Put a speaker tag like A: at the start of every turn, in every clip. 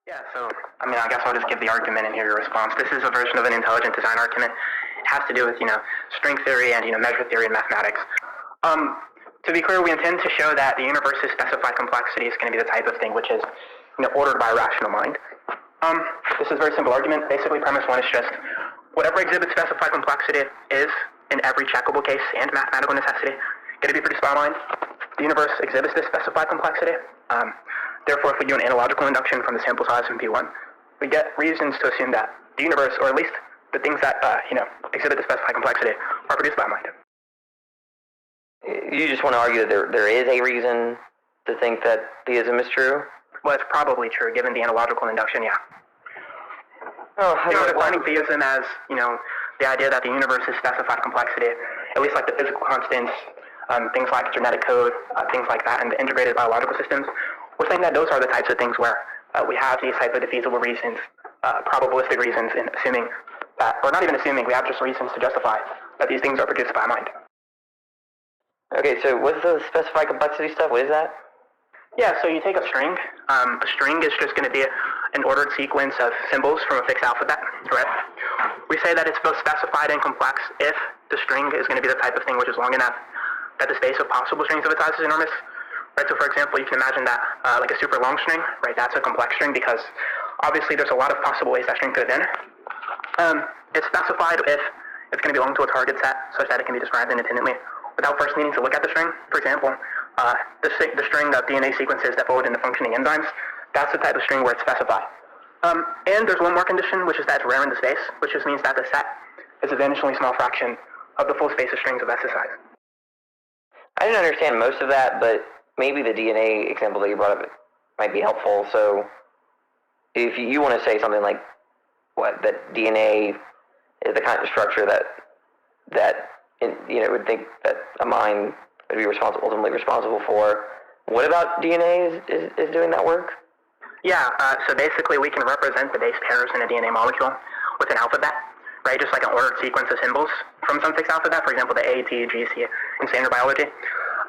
A: Yeah, so, I guess I'll just give the argument and hear your response. This is a version of an intelligent design argument. It has to do with, string theory and, measure theory and mathematics. To be clear, we intend to show that the universe's specified complexity is going to be the type of thing which is, ordered by a rational mind. This is a very simple argument. Basically, premise one is just whatever exhibits specified complexity is, in every checkable case and mathematical necessity, going to be produced by a mind. The universe exhibits this specified complexity. Therefore, if we do an analogical induction from the sample size from P1, we get reasons to assume that the universe, or at least the things that, exhibit the specified complexity, are produced by a mind.
B: You just want to argue that there is a reason to think that theism is true?
A: Well, it's probably true, given the analogical induction, yeah.
B: Oh,
A: defining theism as, the idea that the universe is specified complexity, at least like the physical constants, things like genetic code, things like that, and the integrated biological systems. We're saying that those are the types of things where we have these type of defeasible reasons, probabilistic reasons, in assuming that, or not even assuming, we have just reasons to justify that these things are produced by a mind.
B: Okay, so what's the specified complexity stuff? What is that?
A: Yeah, so you take a string. A string is just going to be an ordered sequence of symbols from a fixed alphabet, right? We say that it's both specified and complex if the string is going to be the type of thing which is long enough that the space of possible strings of its size is enormous. Right, so for example, you can imagine that like a super long string, right? That's a complex string because obviously there's a lot of possible ways that string could have been. It's specified if it's going to belong to a target set such that it can be described independently without first needing to look at the string. For example, the string of DNA sequences that fold into functioning enzymes, that's the type of string where it's specified. And there's one more condition, which is that it's rare in the space, which just means that the set is a vanishingly small fraction of the full space of strings of S size.
B: I didn't understand most of that, but maybe the DNA example that you brought up might be helpful. So if you want to say something like that DNA is the kind of structure that would think that a mind would be ultimately responsible for, what about DNA is doing that work?
A: Yeah, so basically we can represent the base pairs in a DNA molecule with an alphabet, right? Just like an ordered sequence of symbols from some fixed alphabet, for example, the A, T, G, C in standard biology.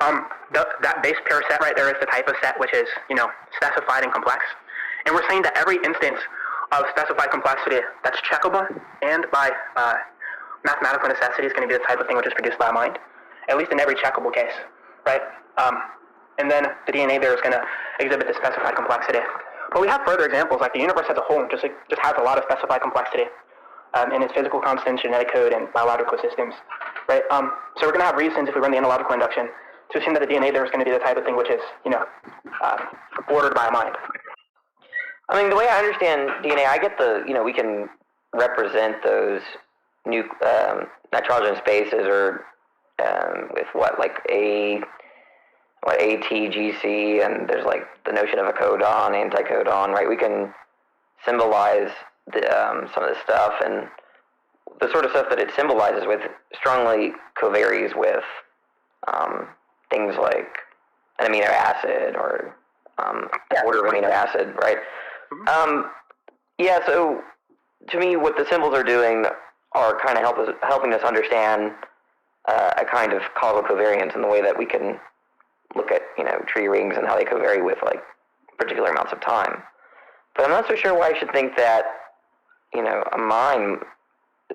A: That base pair set right there is the type of set which is, specified and complex. And we're saying that every instance of specified complexity that's checkable and by mathematical necessity is going to be the type of thing which is produced by a mind, at least in every checkable case, right? And then the DNA there is going to exhibit the specified complexity. But we have further examples, like the universe as a whole just has a lot of specified complexity in its physical constants, genetic code, and biological systems, right? So we're going to have reasons, if we run the analogical induction, to assume that the DNA there is going to be the type of thing which is, ordered by a mind.
B: I mean, the way I understand DNA, I get we can represent those new nitrogen spaces or with ATGC, and there's like the notion of a codon, anticodon, right? We can symbolize some of this stuff, and the sort of stuff that it symbolizes with strongly covaries with things like an amino acid or order of amino acid, right? Mm-hmm. So to me, what the symbols are doing are kind of helping us understand a kind of causal covariance in the way that we can look at, tree rings and how they covary with like particular amounts of time. But I'm not so sure why I should think that, a mind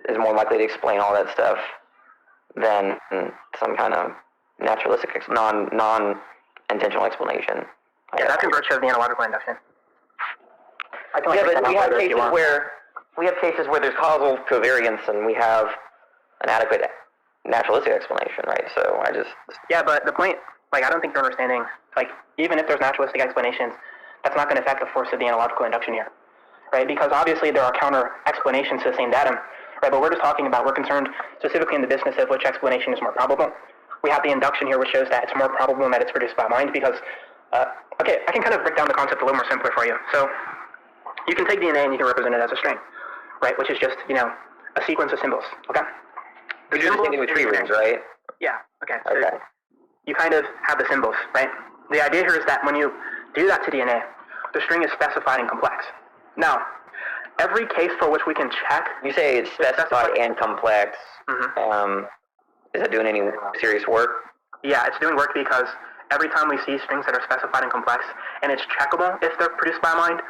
B: is more likely to explain all that stuff than some kind of naturalistic, non-intentional explanation.
A: Yeah, that's in virtue of the analogical induction.
B: But we have cases where there's causal covariance and we have an adequate naturalistic explanation, right? So I just...
A: Yeah, but the point, I don't think you're understanding, even if there's naturalistic explanations, that's not going to affect the force of the analogical induction here, right? Because obviously there are counter explanations to the same datum, right? But we're concerned specifically in the business of which explanation is more probable. We have the induction here which shows that it's more probable that it's produced by mind because, I can kind of break down the concept a little more simpler for you. So you can take DNA and you can represent it as a string, right? Which is just, a sequence of symbols, okay?
B: You're just thinking with tree rings, right?
A: Yeah, okay. So you kind of have the symbols, right? The idea here is that when you do that to DNA, the string is specified and complex. Now, every case for which we can check...
B: You say it's specified and complex.
A: Mm-hmm.
B: Is that doing any serious work?
A: Yeah, it's doing work because every time we see strings that are specified and complex, and it's checkable if they're produced by a mind,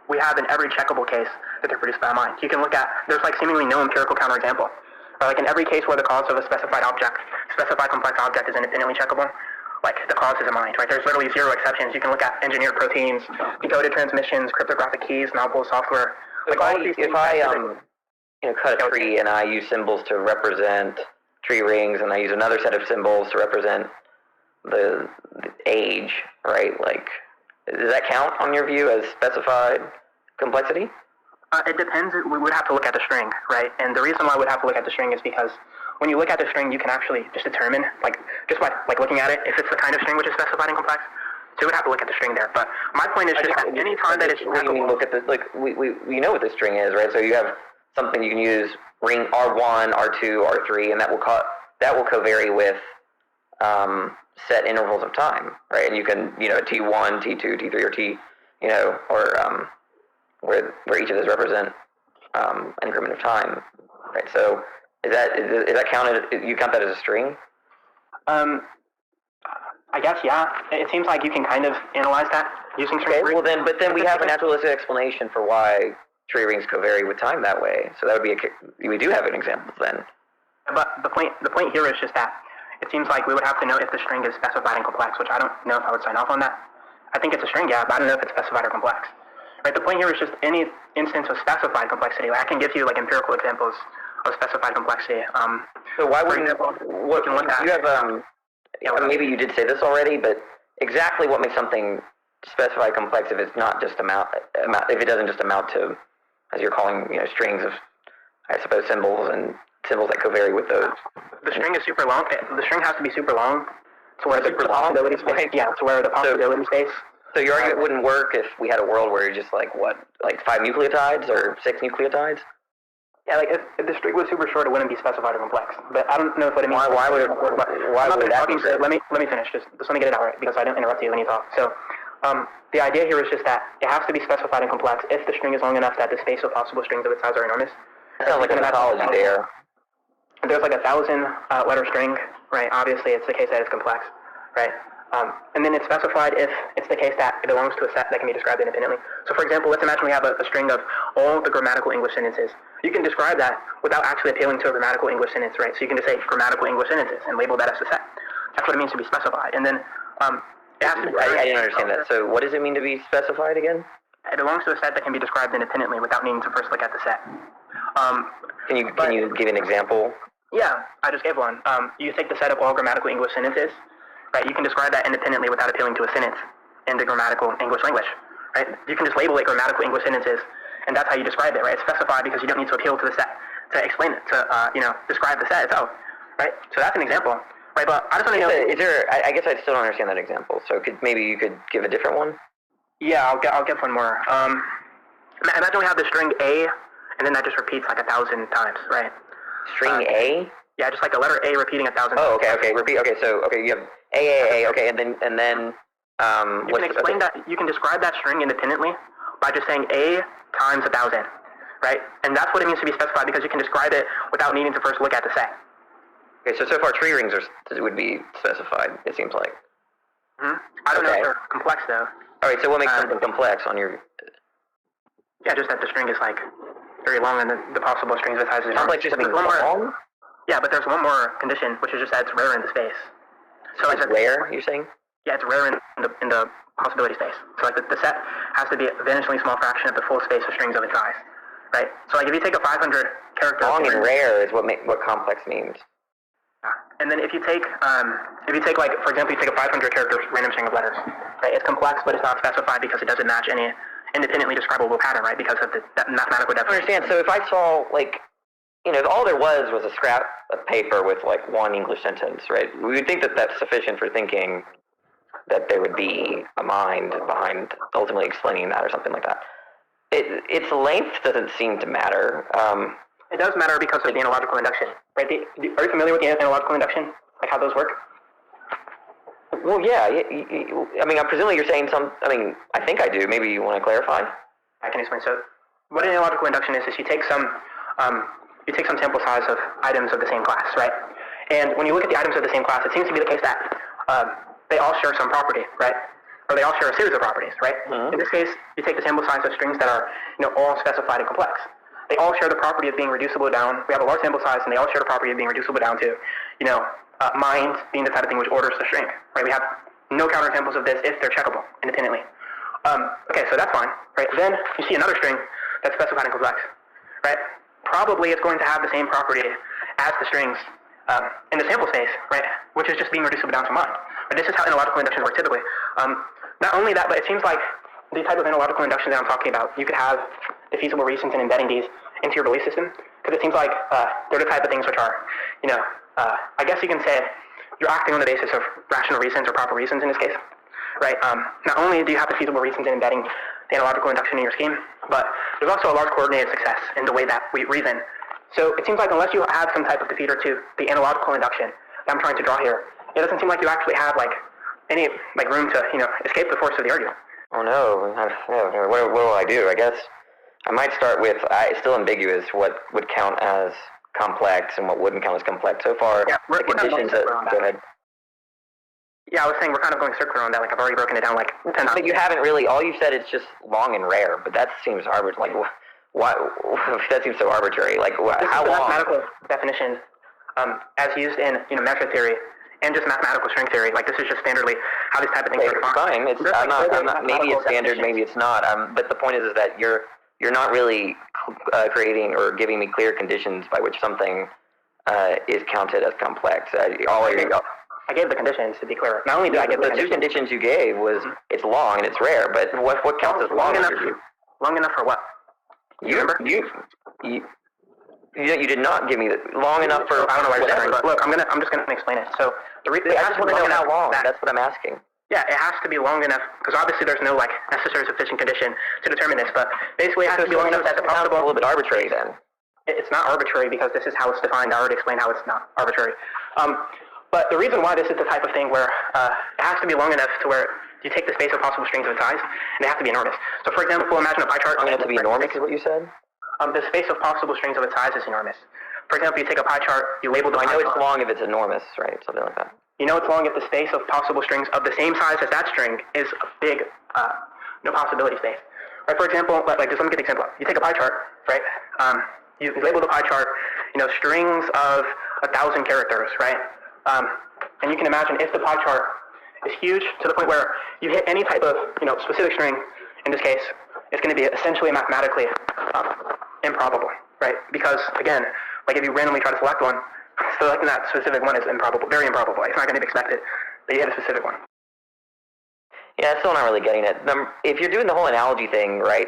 A: we have in every checkable case that they're produced by a mind. You can look at, there's like seemingly no empirical counterexample. Or like in every case where the cause of a specified complex object is independently checkable, like the cause is a mind, right? There's literally zero exceptions. You can look at engineered proteins, decoded transmissions, cryptographic keys, novel software. Like
B: if I cut a tree and I use symbols to represent tree rings, and I use another set of symbols to represent the age, right? Like, does that count on your view as specified complexity?
A: It depends. We would have to look at the string, right? And the reason why we'd have to look at the string is because when you look at the string, you can actually just determine, just by looking at it, if it's the kind of string which is specified and complex. So you would have to look at the string there. But my point is just that any time that it's
B: what do you mean look at the, we know what the string is, right? So you have something you can use ring R1, R2, R3, and that will covary with set intervals of time, right? And you can, T1, T2, T3, or T, or where each of those represent increment of time, right? So is that counted? You count that as a string?
A: I guess, yeah. It seems like you can kind of analyze that using string theory.
B: Well but then we have a naturalistic explanation for why tree rings covary with time that way. So that would be we do have an example then.
A: But the point here is just that it seems like we would have to know if the string is specified and complex, which I don't know if I would sign off on that. I think it's a string, yeah, but I don't know if it's specified or complex. Right? The point here is just any instance of specified complexity. I can give you empirical examples of specified complexity.
B: So why wouldn't you have maybe you did say this already, but exactly what makes something specified complex if it's not just if it doesn't just amount to, as you're calling, strings of, I suppose, symbols and symbols that covary with those.
A: The string is super long. The string has to be super long to where the possibility space. Yeah, to where the possibility space.
B: So your argument wouldn't work if we had a world where you're just like 5 nucleotides or 6 nucleotides?
A: Yeah, if the string was super short, it wouldn't be specified or complex. But I don't know what it means.
B: Why would that be?
A: Let me finish. Just let me get it out right, because I don't interrupt you when you talk. So, the idea here is just that it has to be specified and complex if the string is long enough that the space of possible strings of its size are enormous.
B: That sounds like a mythology there.
A: There's 1,000 letter string, right? Obviously, it's the case that it's complex, right? And then it's specified if it's the case that it belongs to a set that can be described independently. So, for example, let's imagine we have a string of all the grammatical English sentences. You can describe that without actually appealing to a grammatical English sentence, right? So you can just say grammatical English sentences and label that as a set. That's what it means to be specified. And then it has to be
B: I didn't understand that. So what does it mean to be specified again?
A: It belongs to a set that can be described independently without needing to first look at the set.
B: Can you give an example?
A: Yeah, I just gave one. You take the set of all grammatical English sentences, right? You can describe that independently without appealing to a sentence in the grammatical English language, right? You can just label it grammatical English sentences, and that's how you describe it, right? It's specified because you don't need to appeal to the set to explain it, to describe the set itself, right? So that's an example, right? But I just want to know.
B: I guess I still don't understand that example. So maybe you could give a different one.
A: Yeah, I'll get one more. Imagine we have the string A, and then that just repeats 1,000 times, right?
B: String A?
A: Yeah, just a letter A repeating 1,000 times.
B: Oh, okay, repeat. Okay, so you have A, okay, and then
A: you can explain that. You can describe that string independently by just saying A times 1,000, right? And that's what it means to be specified, because you can describe it without needing to first look at the set.
B: Okay, so far tree rings would be specified, it seems like.
A: Mm-hmm. I don't know if they're complex though.
B: All right, so what makes something complex on your?
A: Yeah, just that the string is very long, and the possible strings of sizes.
B: Complex just means long?
A: Yeah, but there's one more condition, which is just that it's rare in the space. So
B: it's rare, you're saying?
A: Yeah, it's rare in the possibility space. So the set has to be a vanishingly small fraction of the full space of strings of its size, right? So if you take a 500 character.
B: Long and rare is what complex means.
A: And then if you take for example, you take a 500 character random string of letters, right? It's complex, but it's not specified because it doesn't match any independently describable pattern, right? Because of that mathematical definition.
B: I understand. So if I saw if all there was a scrap of paper with one English sentence, right? We would think that that's sufficient for thinking that there would be a mind behind ultimately explaining that or something like that. Its length doesn't seem to matter.
A: It does matter because of the analogical induction, right? Are you familiar with the analogical induction? How those work?
B: Well, yeah. Presumably you're saying I think I do. Maybe you want to clarify?
A: I can explain. So, what an analogical induction is you take some sample size of items of the same class, right? And when you look at the items of the same class, it seems to be the case that they all share some property, right? or they all share a series of properties, right? In this case, you take the sample size of strings that are, all specified and complex. They all share the property of being reducible down. We have a large sample size, and they all share the property of being reducible down to, mind being the type of thing which orders the string, right? We have no counterexamples of this if they're checkable independently. Okay, so that's fine, right? Then you see another string that's specified and complex, right? Probably it's going to have the same property as the strings in the sample space, right? Which is just being reducible down to mind. But this is how analogical inductions work typically. Not only that, but it seems like the type of analogical induction that I'm talking about, you could have the feasible reasons in embedding these into your belief system, because it seems like they're the type of things which are, I guess you can say you're acting on the basis of rational reasons or proper reasons in this case, right? Not only do you have the feasible reasons in embedding the analogical induction in your scheme, but there's also a large coordinated success in the way that we reason. So it seems like unless you have some type of defeater to the analogical induction that I'm trying to draw here, it doesn't seem like you actually have any room to escape the force of the argument.
B: Oh no, what will I do? I guess I might start with, it's still ambiguous what would count as complex and what wouldn't count as complex. So far,
A: yeah,
B: the conditions that, go ahead.
A: Yeah, I was saying we're kind of going circular on that, I've already broken it down 10 times.
B: But you haven't really, all you've said is just long and rare, but that seems arbitrary, why, that seems so arbitrary, how long?
A: Mathematical definition, as used in, measure theory, and just mathematical string theory, this is just standardly how these type of things are defined.
B: Fine, I'm not, maybe it's standard, maybe it's not, but the point is that you're not really creating or giving me clear conditions by which something is counted as complex.
A: I gave the conditions, to be clear. Not only did I give the
B: two conditions you gave was it's long and it's rare, but what counts as long enough?
A: Long enough for what?
B: You remember? You did not give me the long enough for.
A: I don't know why you're saying, but look, I'm just gonna explain it. So
B: I just want to know how long. That's what I'm asking.
A: Yeah, it has to be long enough, because obviously there's no necessary sufficient condition to determine this, but basically it has to be long enough that it's possible.
B: A little bit arbitrary then.
A: It's not arbitrary because this is how it's defined. I already explained how it's not arbitrary. But the reason why this is the type of thing where it has to be long enough to where you take the space of possible strings of its size, and they have to be enormous. So for example, imagine a pie chart.
B: Long enough to be enormous is what you said?
A: The space of possible strings of its size is enormous. For example, you take a pie chart, you label the pie chart.
B: I know it's long if it's enormous, right? Something like that.
A: You know it's long if the space of possible strings of the same size as that string is a big no possibility space. Right, for example, just let me get the example. You take a pie chart, right? You label the pie chart, strings of 1,000 characters, right? And you can imagine if the pie chart is huge to the point where you hit any type of, specific string, in this case, it's going to be essentially mathematically improbable, right? Because, again, if you randomly try to select one, selecting that specific one is improbable, very improbable. It's not going to be expected that you hit a specific one.
B: Yeah, I'm still not really getting it. If you're doing the whole analogy thing, right,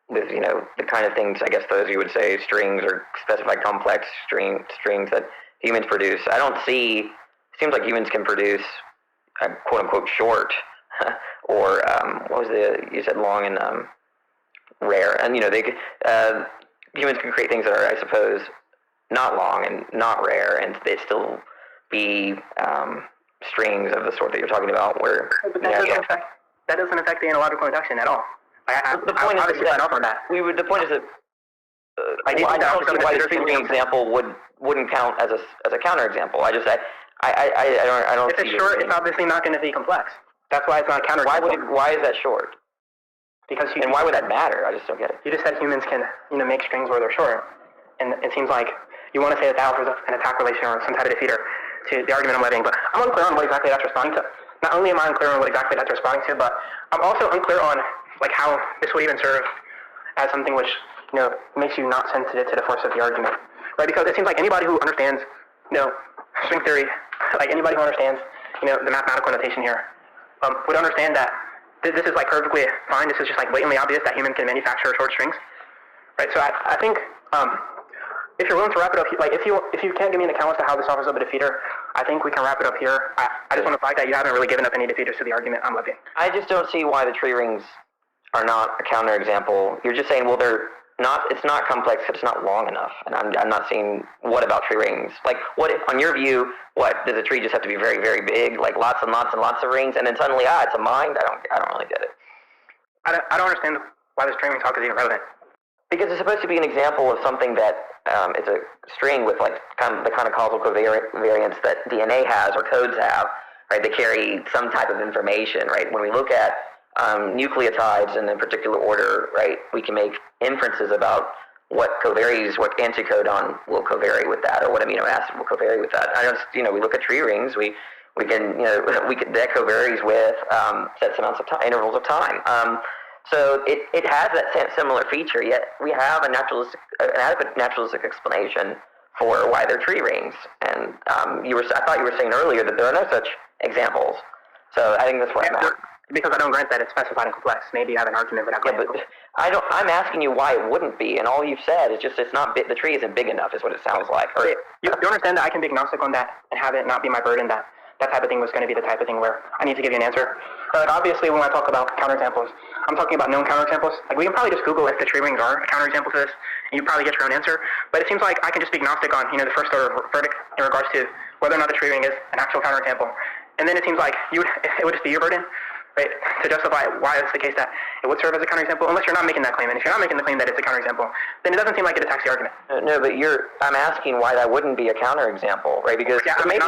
B: with, the kind of things, I guess those you would say, strings or specified complex strings that humans produce, I don't see, it seems like humans can produce a quote-unquote short, or, what was you said long and rare, and, they could, humans can create things that are, I suppose, not long and not rare, and they still be strings of the sort that you're talking about, where...
A: But that doesn't affect the analogical induction at all.
B: The point is that the point is that I don't see why the tree example wouldn't count as a counterexample. I don't.
A: If it's short, it's obviously not going to be complex. That's why it's not a counterexample.
B: Why is that short?
A: Because
B: why would that matter? I just don't get it.
A: You just said humans can make strings where they're short, and it seems like you want to say that offers an attack relation or some type of defeater to the argument I'm levying, but I'm unclear on what exactly that's responding to. Not only am I unclear on what exactly that's responding to, but I'm also unclear on how this would even serve as something which makes you not sensitive to the force of the argument, right? Because it seems like anybody who understands string theory, anybody who understands the mathematical notation here, would understand that this is perfectly fine. This is just blatantly obvious that humans can manufacture short strings, right? So I think if you're willing to wrap it up, if you can't give me an account as to how this offers up a defeater, I think we can wrap it up here. I just want to flag that you haven't really given up any defeaters to the argument I'm levying.
B: I just don't see why the tree rings are not a counterexample. You're just saying, well, they're not. It's not complex because it's not long enough, and I'm not seeing what about tree rings. What on your view? What does a tree just have to be very, very big, lots and lots and lots of rings, and then suddenly it's a mind? I don't really get it.
A: I don't understand why this tree ring talk is even relevant.
B: Because it's supposed to be an example of something that is a string with the kind of causal covariance that DNA has or codes have, right? They carry some type of information, right? When we look at nucleotides in a particular order, right, we can make inferences about what covariates, what anticodon will covary with that, or what amino acid will covary with that. We look at tree rings, we can, that covaries with set amounts of time, intervals of time. So it has that similar feature, yet we have an adequate naturalistic explanation for why they're tree rings. And I thought you were saying earlier that there are no such examples. So I think that's what I'm at.
A: Because I don't grant that it's specified and complex. Maybe you have an argument, but
B: I'm asking you why it wouldn't be, and all you've said is just it's not the tree isn't big enough, is what it sounds like.
A: You understand that I can be agnostic on that and have it not be my burden, that type of thing was going to be the type of thing where I need to give you an answer. Obviously, when I talk about counterexamples, I'm talking about known counterexamples. Like, we can probably just Google if the tree rings are a counterexample to this, and you probably get your own answer. But it seems like I can just be agnostic on, the first order verdict in regards to whether or not the tree ring is an actual counterexample. And then it seems like it would just be your burden, right, to justify why it's the case that it would serve as a counterexample, unless you're not making that claim. And if you're not making the claim that it's a counterexample, then it doesn't seem like it attacks the argument.
B: No, but I'm asking why that wouldn't be a counterexample, right? Because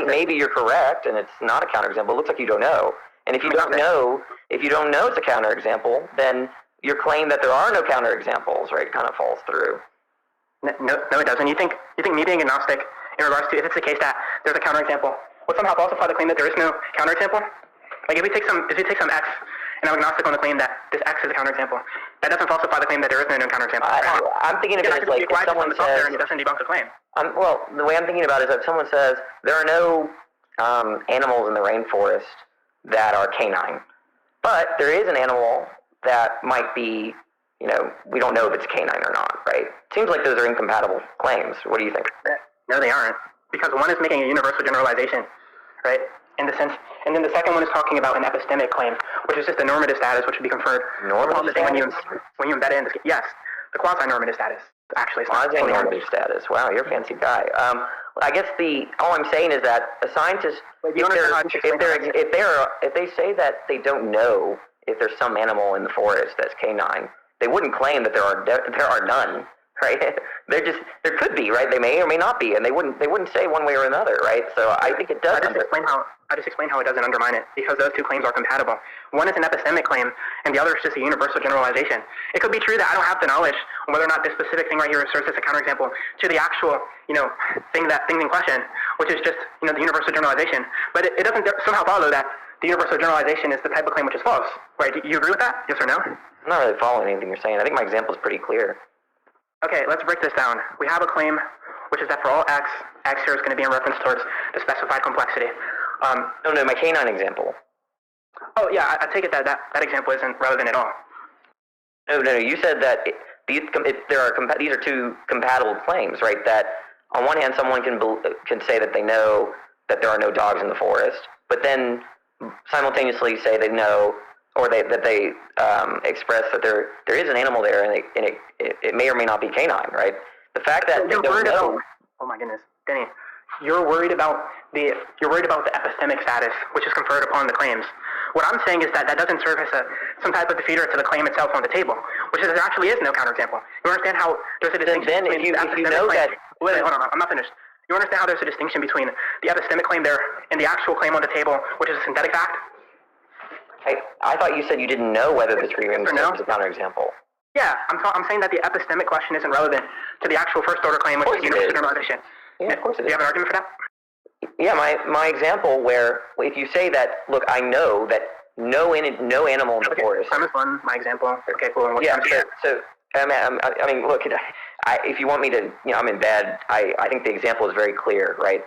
B: maybe you're correct and it's not a counterexample. It looks like you don't know. And if you don't know it's a counterexample, then your claim that there are no counterexamples, right, kind of falls through.
A: No, it doesn't. You think me being agnostic in regards to if it's the case that there's a counterexample would somehow falsify the claim that there is no counterexample? Like, if we take some x, and I'm agnostic on the claim that this x is a counterexample, that doesn't falsify the claim that there is no known counterexample.
B: I'm thinking of it as like if someone says,
A: and it doesn't debunk the claim.
B: Well, the way I'm thinking about it is that someone says there are no animals in the rainforest that are canine, but there is an animal that might be, we don't know if it's canine or not, right? Seems like those are incompatible claims. What do you think?
A: No, they aren't, because one is making a universal generalization, right? In the sense, and then the second one is talking about an epistemic claim, which is just a normative status, which would be conferred
B: normative status?
A: when you embed it in. Yes, the quasi-normative status, actually.
B: Quasi-normative status. Wow, you're a fancy guy. I guess all I'm saying is that a scientist, if they say that they don't know if there's some animal in the forest that's canine, they wouldn't claim that there are none. Right? There could be, right? They may or may not be, and they wouldn't say one way or another, right? So I think it does.
A: I just explain how it doesn't undermine it, because those two claims are compatible. One is an epistemic claim, and the other is just a universal generalization. It could be true that I don't have the knowledge on whether or not this specific thing right here serves as a counterexample to the actual, thing in question, which is just, the universal generalization. But it doesn't somehow follow that the universal generalization is the type of claim which is false, right? Do you agree with that? Yes or no?
B: I'm not really following anything you're saying. I think my example is pretty clear.
A: Okay, let's break this down. We have a claim, which is that for all x here is going to be in reference towards the specified complexity.
B: No, my canine example.
A: Oh, yeah, I take it that example isn't relevant at all.
B: No, you said that these are two compatible claims, right? That on one hand, someone can say that they know that there are no dogs in the forest, but then simultaneously say they know, or that they express that there is an animal there, and it may or may not be canine, right? The fact that they don't know.
A: Oh my goodness, Danny, you're worried about the epistemic status, which is conferred upon the claims. What I'm saying is that doesn't serve as some type of defeater to the claim itself on the table, which is there actually is no counterexample. You understand how there's a distinction
B: between
A: the epistemic claim. Wait, hold on, I'm not finished. You understand how there's a distinction between the epistemic claim there and the actual claim on the table, which is a synthetic fact?
B: I thought you said you didn't know whether the tree ring was a counterexample.
A: Yeah, I'm saying that the epistemic question isn't relevant to the actual first order claim, which is universal generalization.
B: Yeah, of course it is.
A: Do you have an argument for that?
B: Yeah, my example where if you say that, look, I know that no animal in the forest.
A: Premise one, my example. Okay, cool.
B: So I mean, look, if you want me to, I'm in bed. I think the example is very clear, right?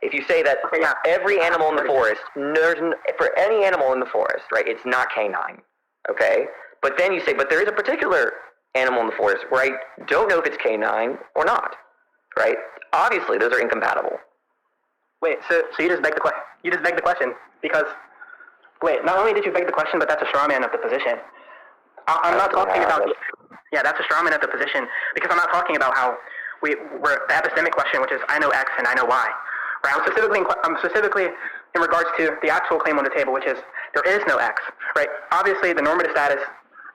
B: If you say that every animal in the forest, for any animal in the forest, right, it's not canine, okay? But then you say, but there is a particular animal in the forest where I don't know if it's canine or not, right? Obviously, those are incompatible.
A: Wait, so you just beg the question. You just beg the question because, wait, not only did you beg the question, but that's a straw man of the position. I'm not talking about. Yeah, that's a straw man of the position because I'm not talking about how we're the epistemic question, which is I know X and I know Y. Right? I'm specifically in regards to the actual claim on the table, which is there is no X. Right? Obviously, the normative status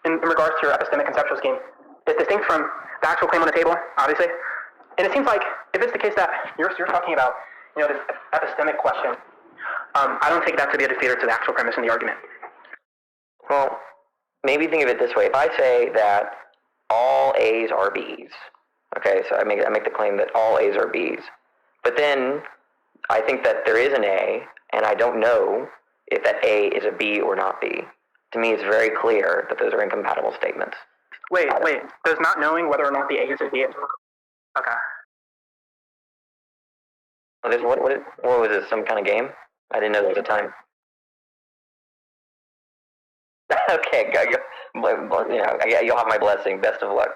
A: in regards to your epistemic conceptual scheme is distinct from the actual claim on the table, obviously. And it seems like if it's the case that you're talking about, this epistemic question, I don't take that to be a defeater to the actual premise in the argument.
B: Well, maybe think of it this way. If I say that all A's are B's, okay, so I make the claim that all A's are B's, but then I think that there is an A, and I don't know if that A is a B or not B. To me, it's very clear that those are incompatible statements.
A: Wait. Does not knowing whether or not the A is a B? Okay.
B: What was this? Some kind of game? I didn't know there was a time. Okay, you'll have my blessing. Best of luck.